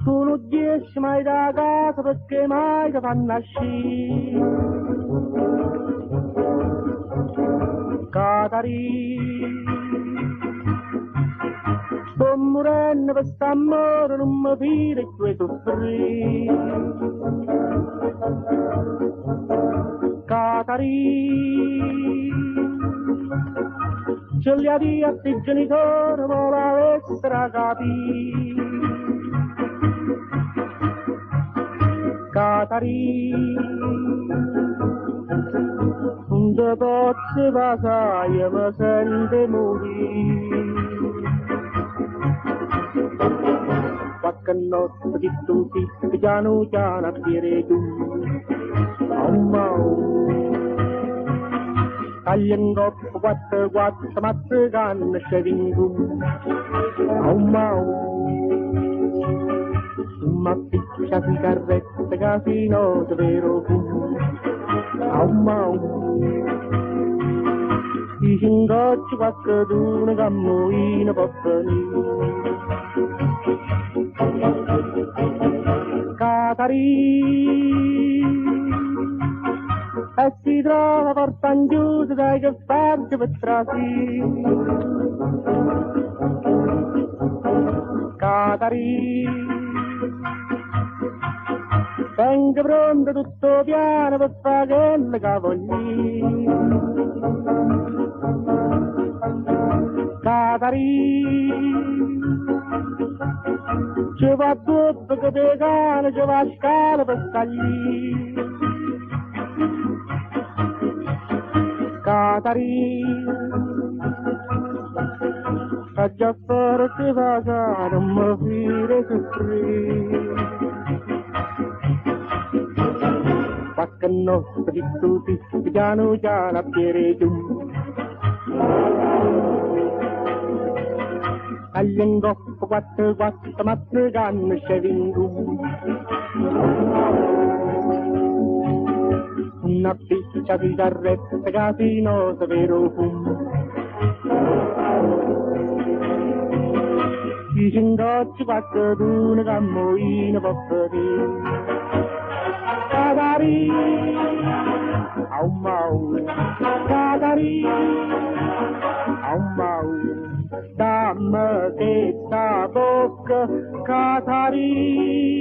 Sono 10 mai da casa perché mai ti fanno uscire. Catari, sto morendo per st'amore, non mi pire che soffrire. Catari, ce li ha di a te genitori, ma l'avessero capito. Catari, non ti posso passare, mi sento morire. Qualche notte che tu sei, piano piano a dire tu, tagliando coppa, quattro, mazzicano, scevingu, ma piccia sigarette, casino, davvero fu, i cingocci, qualcuno, cammuino, può venire. Catari, e si trova portan chiusa dai che farci per trasì. Catari, venga pronto tutto piano per fare quelle cavogli. Catari, ci va tutto che pegano, ci va a scala per stagli. Catari, a già forte vaga, non mi fire soffrire. Qualche notte di tutti, piano piano a bere giù. Tagliando quattro, mazzicano, scevingu. Una piccia di sigarette, casino, davvero fumo. I cingocci, quattro, cammuino, può venire. Catari, Catari, dammi questa bocca, Catari.